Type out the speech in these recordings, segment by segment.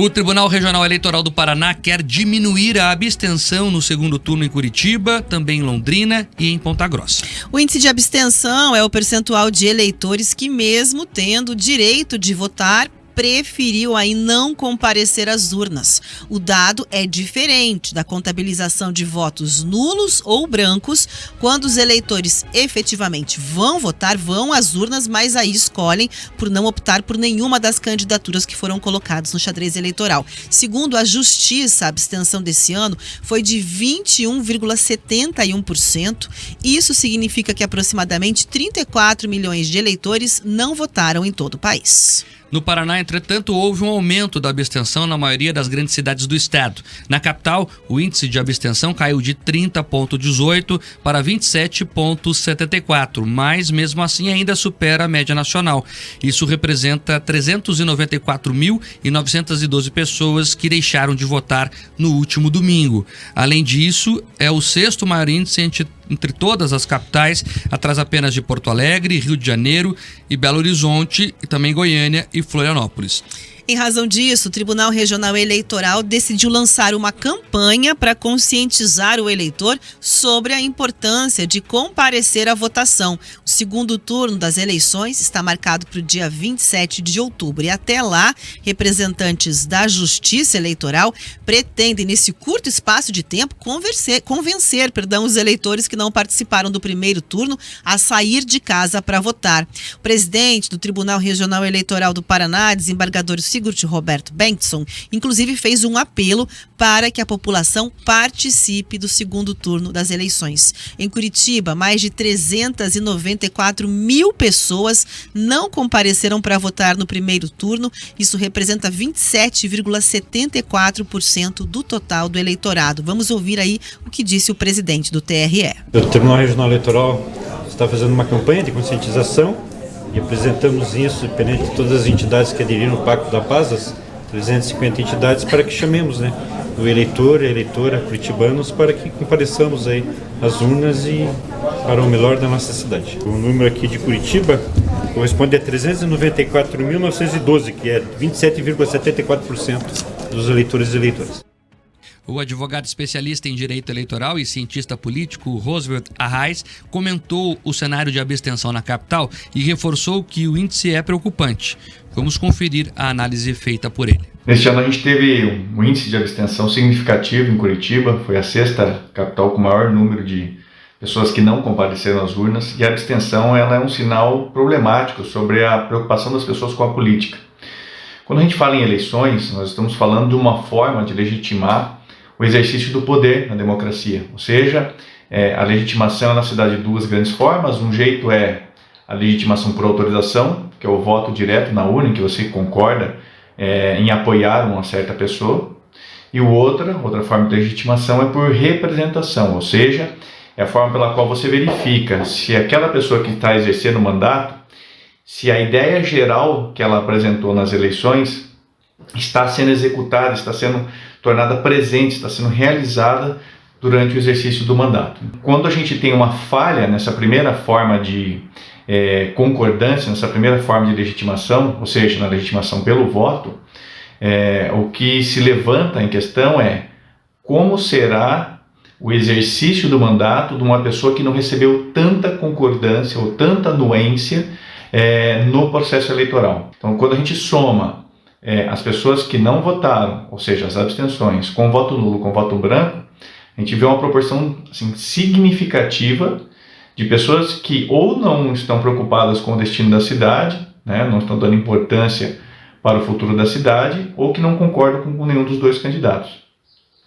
O Tribunal Regional Eleitoral do Paraná quer diminuir a abstenção no segundo turno em Curitiba, também em Londrina e em Ponta Grossa. O índice de abstenção é o percentual de eleitores que, mesmo tendo o direito de votar, preferiu aí não comparecer às urnas. O dado é diferente da contabilização de votos nulos ou brancos, quando os eleitores efetivamente vão votar, vão às urnas, mas aí escolhem por não optar por nenhuma das candidaturas que foram colocadas no xadrez eleitoral. Segundo a Justiça, a abstenção desse ano foi de 21,71%. Isso significa que aproximadamente 34 milhões de eleitores não votaram em todo o país. No Paraná, entretanto, houve um aumento da abstenção na maioria das grandes cidades do estado. Na capital, o índice de abstenção caiu de 30,18 para 27,74, mas mesmo assim ainda supera a média nacional. Isso representa 394.912 pessoas que deixaram de votar no último domingo. Além disso, é o sexto maior índice entre todas as capitais, atrás apenas de Porto Alegre, Rio de Janeiro e Belo Horizonte, e também Goiânia e Florianópolis. Em razão disso, o Tribunal Regional Eleitoral decidiu lançar uma campanha para conscientizar o eleitor sobre a importância de comparecer à votação. O segundo turno das eleições está marcado para o dia 27 de outubro e até lá, representantes da Justiça Eleitoral pretendem, nesse curto espaço de tempo, convencer os eleitores que não participaram do primeiro turno a sair de casa para votar. O presidente do Tribunal Regional Eleitoral do Paraná, desembargador Sigurd Roberto Bengtsson, inclusive fez um apelo para que a população participe do segundo turno das eleições. Em Curitiba, mais de 394 mil pessoas não compareceram para votar no primeiro turno. Isso representa 27,74% do total do eleitorado. Vamos ouvir aí o que disse o presidente do TRE. O Tribunal Regional Eleitoral está fazendo uma campanha de conscientização e apresentamos isso perante todas as entidades que aderiram ao Pacto da Paz, as 350 entidades, para que chamemos, o eleitor e a eleitora curitibanos para que compareçamos aí às urnas e para o melhor da nossa cidade. O número aqui de Curitiba corresponde a 394.912, que é 27,74% dos eleitores e eleitoras. O advogado especialista em direito eleitoral e cientista político Roosevelt Arraes comentou o cenário de abstenção na capital e reforçou que o índice é preocupante. Vamos conferir a análise feita por ele. Neste ano a gente teve um índice de abstenção significativo em Curitiba, foi a sexta capital com maior número de pessoas que não compareceram às urnas, e a abstenção ela é um sinal problemático sobre a preocupação das pessoas com a política. Quando a gente fala em eleições, nós estamos falando de uma forma de legitimar o exercício do poder na democracia, ou seja, a legitimação na cidade de duas grandes formas. Um jeito é a legitimação por autorização, que é o voto direto na urna, em que você concorda em apoiar uma certa pessoa, e outra forma de legitimação é por representação, ou seja, é a forma pela qual você verifica se aquela pessoa que está exercendo o mandato, se a ideia geral que ela apresentou nas eleições está sendo executada, está sendo tornada presente, está sendo realizada durante o exercício do mandato. Quando a gente tem uma falha nessa primeira forma de concordância, nessa primeira forma de legitimação, ou seja, na legitimação pelo voto, o que se levanta em questão é como será o exercício do mandato de uma pessoa que não recebeu tanta concordância ou tanta anuência no processo eleitoral. Então, quando a gente soma as pessoas que não votaram, ou seja, as abstenções, com voto nulo, com voto branco, a gente vê uma proporção significativa de pessoas que ou não estão preocupadas com o destino da cidade, não estão dando importância para o futuro da cidade, ou que não concordam com nenhum dos dois candidatos.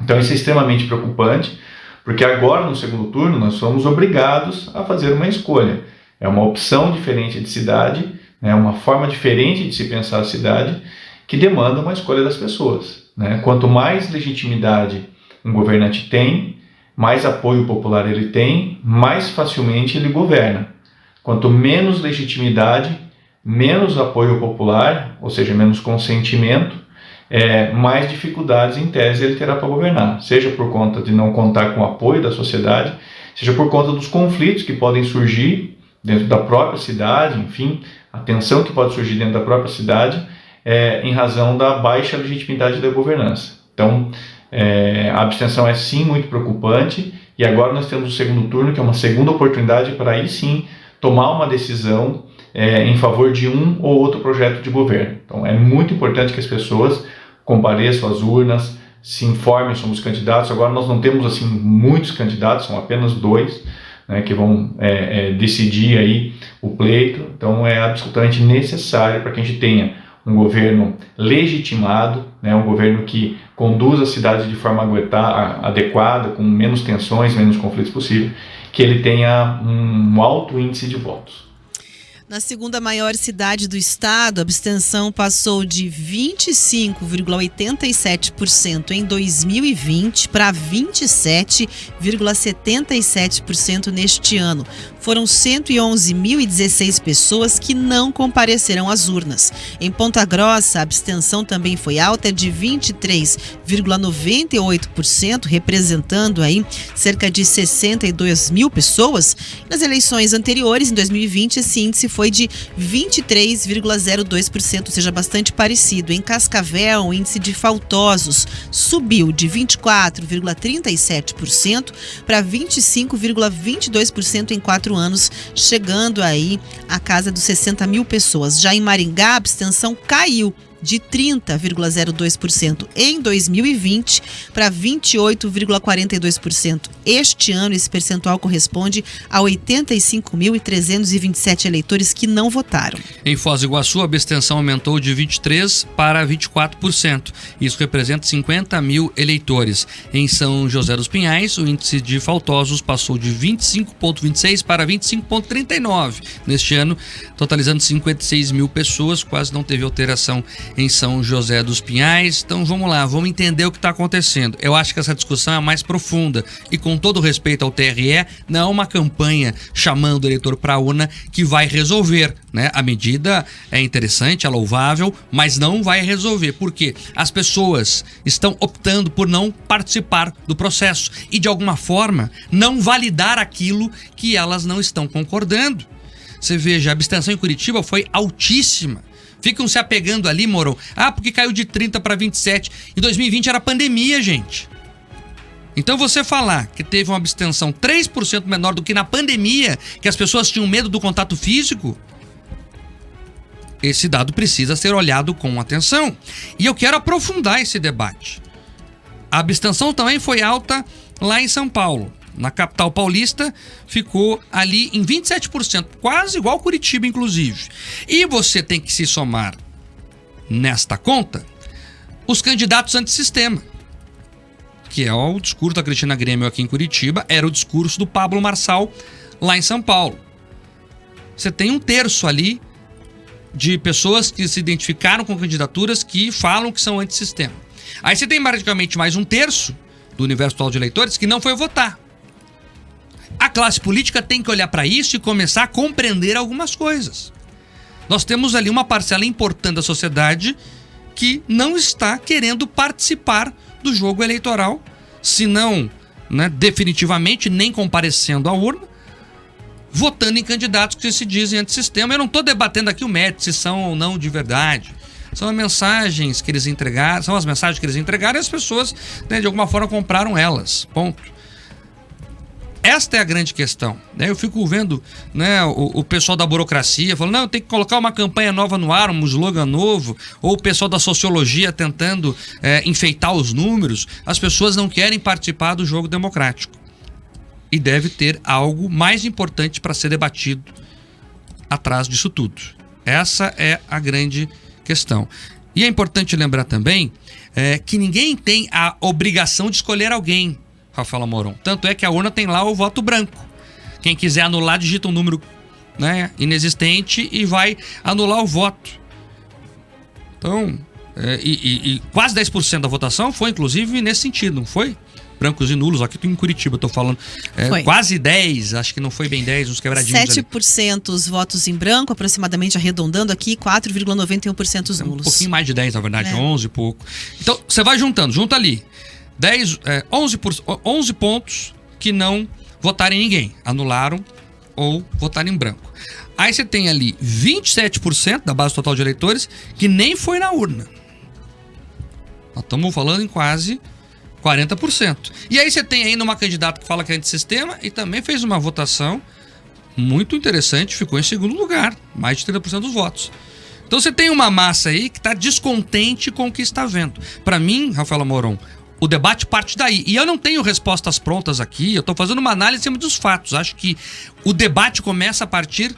Então isso é extremamente preocupante, porque agora no segundo turno nós somos obrigados a fazer uma escolha. É uma opção diferente de cidade, uma forma diferente de se pensar a cidade, que demanda uma escolha das pessoas. Quanto mais legitimidade um governante tem, mais apoio popular ele tem, mais facilmente ele governa. Quanto menos legitimidade, menos apoio popular, ou seja, menos consentimento, mais dificuldades em tese ele terá para governar, seja por conta de não contar com o apoio da sociedade, seja por conta dos conflitos que podem surgir dentro da própria cidade, enfim, a tensão que pode surgir dentro da própria cidade, em razão da baixa legitimidade da governança. Então, a abstenção é sim muito preocupante, e agora nós temos o segundo turno, que é uma segunda oportunidade para aí sim tomar uma decisão em favor de um ou outro projeto de governo. Então é muito importante que as pessoas compareçam às urnas, se informem sobre os candidatos. Agora nós não temos assim muitos candidatos, são apenas 2, né, que vão decidir aí o pleito. Então é absolutamente necessário para que a gente tenha um governo legitimado, né, um governo que conduza a cidade de forma adequada, com menos tensões, menos conflitos possível, que ele tenha um alto índice de votos. Na segunda maior cidade do estado, a abstenção passou de 25,87% em 2020 para 27,77% neste ano. Foram 111.016 pessoas que não compareceram às urnas. Em Ponta Grossa, a abstenção também foi alta, de 23,98%, representando aí cerca de 62 mil pessoas. Nas eleições anteriores, em 2020, esse índice foi de 23,02%, ou seja, bastante parecido. Em Cascavel, o índice de faltosos subiu de 24,37% para 25,22% em 4 anos, chegando aí à casa dos 60 mil pessoas. Já em Maringá, a abstenção caiu de 30,02% em 2020 para 28,42% este ano. Esse percentual corresponde a 85.327 eleitores que não votaram. Em Foz do Iguaçu, a abstenção aumentou de 23% para 24%. Isso representa 50 mil eleitores. Em São José dos Pinhais, o índice de faltosos passou de 25,26% para 25,39% neste ano, totalizando 56 mil pessoas. Quase não teve alteração em São José dos Pinhais. Então vamos lá, vamos entender o que está acontecendo. Eu acho que essa discussão é mais profunda e, com todo respeito ao TRE, não é uma campanha chamando o eleitor para a urna que vai resolver, né? A medida é interessante, é louvável, mas não vai resolver, porque as pessoas estão optando por não participar do processo e, de alguma forma, não validar aquilo que elas não estão concordando. Você veja, a abstenção em Curitiba foi altíssima. Ficam se apegando ali, Moron. Porque caiu de 30 para 27. Em 2020 era pandemia, gente. Então você falar que teve uma abstenção 3% menor do que na pandemia, que as pessoas tinham medo do contato físico, esse dado precisa ser olhado com atenção. E eu quero aprofundar esse debate. A abstenção também foi alta lá em São Paulo. Na capital paulista, ficou ali em 27%, quase igual Curitiba, inclusive. E você tem que se somar nesta conta os candidatos antissistema, que é o discurso da Cristina Grêmio aqui em Curitiba, era o discurso do Pablo Marçal lá em São Paulo. Você tem 1/3 ali de pessoas que se identificaram com candidaturas que falam que são antissistema. Aí você tem praticamente mais 1/3 do universo total de eleitores que não foi votar. A classe política tem que olhar para isso e começar a compreender algumas coisas. Nós temos ali uma parcela importante da sociedade que não está querendo participar do jogo eleitoral, se não, definitivamente, nem comparecendo à urna, votando em candidatos que se dizem antissistema. Eu não estou debatendo aqui o mérito, se são ou não de verdade. São as mensagens que eles entregaram, e as pessoas, de alguma forma, compraram elas. Ponto. Esta é a grande questão. Eu fico vendo o pessoal da burocracia falando, não, tem que colocar uma campanha nova no ar, um slogan novo, ou o pessoal da sociologia tentando enfeitar os números. As pessoas não querem participar do jogo democrático. E deve ter algo mais importante para ser debatido atrás disso tudo. Essa é a grande questão. E é importante lembrar também que ninguém tem a obrigação de escolher alguém, Rafaela Moron. Tanto é que a urna tem lá o voto branco. Quem quiser anular, digita um número inexistente e vai anular o voto. Então, quase 10% da votação foi, inclusive, nesse sentido, não foi? Brancos e nulos, aqui em Curitiba, eu tô falando. Quase 10, acho que não foi bem 10, uns quebradinhos 7% os votos em branco, aproximadamente, arredondando aqui, 4,91% os nulos. Um pouquinho mais de 10, na verdade, 11 e pouco. Então, você vai juntando, junta ali 11 pontos que não votaram em ninguém, anularam ou votaram em branco. Aí você tem ali 27% da base total de eleitores que nem foi na urna. Nós estamos falando em quase 40%. E aí você tem ainda uma candidata que fala que é antissistema e também fez uma votação muito interessante, ficou em segundo lugar, mais de 30% dos votos. Então você tem uma massa aí que está descontente com o que está vendo. Para mim, Rafaela Moron, o debate parte daí. E eu não tenho respostas prontas aqui, eu estou fazendo uma análise em cima dos fatos. Acho que o debate começa a partir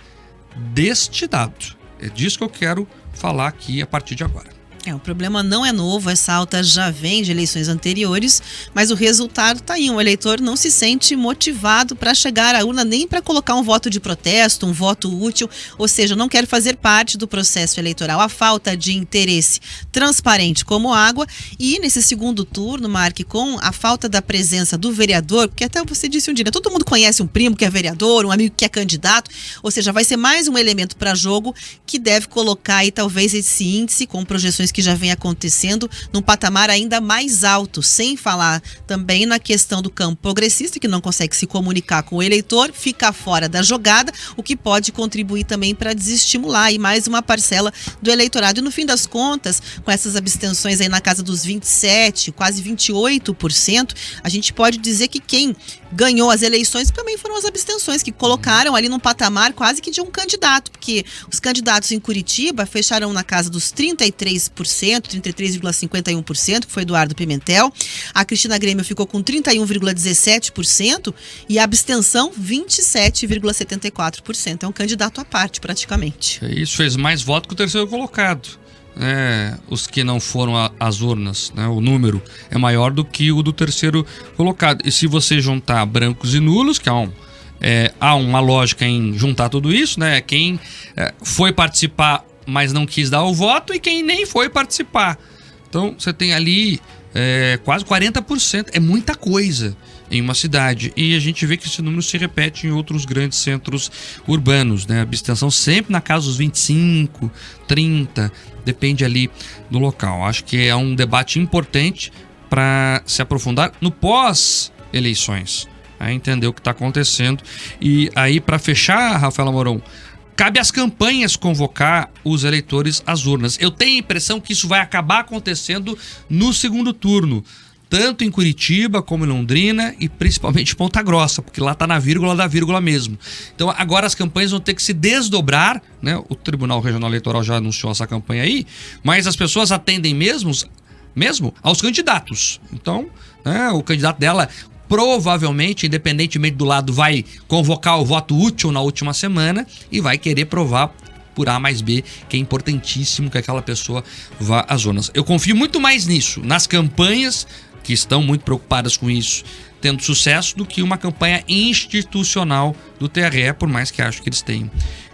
deste dado. É disso que eu quero falar aqui a partir de agora. O problema não é novo, essa alta já vem de eleições anteriores, mas o resultado está aí. O eleitor não se sente motivado para chegar à urna nem para colocar um voto de protesto, um voto útil, ou seja, não quer fazer parte do processo eleitoral. A falta de interesse transparente como água e nesse segundo turno, Mark, com a falta da presença do vereador, porque até você disse um dia, todo mundo conhece um primo que é vereador, um amigo que é candidato, ou seja, vai ser mais um elemento para jogo que deve colocar aí talvez esse índice com projeções que já vem acontecendo num patamar ainda mais alto, sem falar também na questão do campo progressista, que não consegue se comunicar com o eleitor, fica fora da jogada, o que pode contribuir também para desestimular aí mais uma parcela do eleitorado. E no fim das contas, com essas abstenções aí na casa dos 27%, quase 28%, a gente pode dizer que quem ganhou as eleições também foram as abstenções, que colocaram ali num patamar quase que de um candidato, porque os candidatos em Curitiba fecharam na casa dos 33%, 33,51%, que foi Eduardo Pimentel. A Cristina Grêmio ficou com 31,17% e a abstenção 27,74%. É um candidato à parte, praticamente. Isso, fez mais voto que o terceiro colocado. Os que não foram às urnas, né? O número é maior do que o do terceiro colocado. E se você juntar brancos e nulos, que há uma lógica em juntar tudo isso, né? Quem foi participar, mas não quis dar o voto, e quem nem foi participar. Então você tem ali quase 40%. É muita coisa em uma cidade. E a gente vê que esse número se repete em outros grandes centros urbanos, né? A abstenção sempre na casa dos 25%, 30%, depende ali do local. Acho que é um debate importante para se aprofundar no pós-eleições, entender o que está acontecendo. E aí, para fechar, Rafaela Moron, cabe às campanhas convocar os eleitores às urnas. Eu tenho a impressão que isso vai acabar acontecendo no segundo turno, tanto em Curitiba como em Londrina e principalmente em Ponta Grossa, porque lá está na vírgula da vírgula mesmo. Então agora as campanhas vão ter que se desdobrar, né? O Tribunal Regional Eleitoral já anunciou essa campanha aí, mas as pessoas atendem mesmo aos candidatos. Então, o candidato dela provavelmente, independentemente do lado, vai convocar o voto útil na última semana e vai querer provar por A mais B, que é importantíssimo que aquela pessoa vá às urnas. Eu confio muito mais nisso, nas campanhas que estão muito preocupadas com isso, tendo sucesso, do que uma campanha institucional do TRE, por mais que acho que eles tenham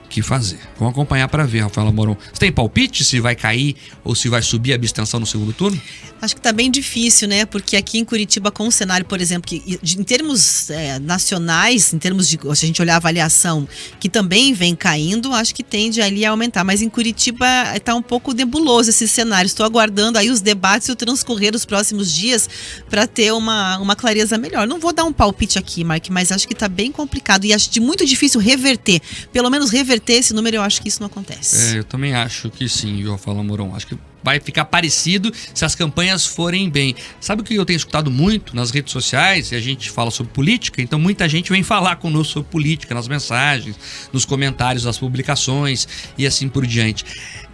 que fazer. Vamos acompanhar para ver, Rafaela Moron. Você tem palpite se vai cair ou se vai subir a abstenção no segundo turno? Acho que tá bem difícil, né? Porque aqui em Curitiba, com o cenário, por exemplo, que em termos nacionais, em termos de, se a gente olhar a avaliação, que também vem caindo, acho que tende ali a aumentar. Mas em Curitiba tá um pouco nebuloso esse cenário. Estou aguardando aí os debates e o transcorrer dos próximos dias para ter uma clareza melhor. Não vou dar um palpite aqui, Mark, mas acho que tá bem complicado e acho muito difícil reverter. Pelo menos reverter esse número, eu acho que isso não acontece. Eu também acho que sim, viu, Rafaela Moron? Acho que vai ficar parecido se as campanhas forem bem. Sabe o que eu tenho escutado muito nas redes sociais? E a gente fala sobre política, então muita gente vem falar conosco sobre política, nas mensagens, nos comentários das publicações e assim por diante.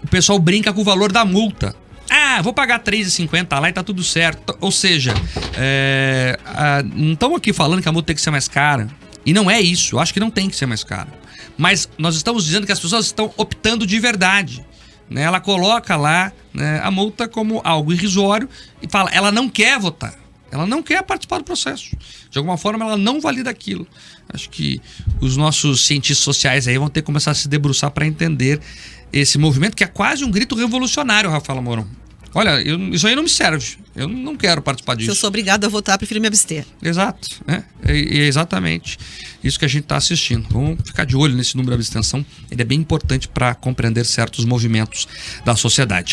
O pessoal brinca com o valor da multa. Vou pagar R$3,50 lá e tá tudo certo. Ou seja, não estamos aqui falando que a multa tem que ser mais cara. E não é isso, eu acho que não tem que ser mais cara. Mas nós estamos dizendo que as pessoas estão optando de verdade, né? Ela coloca lá, né, a multa como algo irrisório e fala, ela não quer votar, ela não quer participar do processo. De alguma forma ela não valida aquilo. Acho que os nossos cientistas sociais aí vão ter que começar a se debruçar para entender esse movimento, que é quase um grito revolucionário, Rafaela Moron. Olha, isso aí não me serve. Eu não quero participar disso. Se eu sou obrigado a votar, prefiro me abster. Exato. É exatamente isso que a gente está assistindo. Vamos ficar de olho nesse número de abstenção. Ele é bem importante para compreender certos movimentos da sociedade.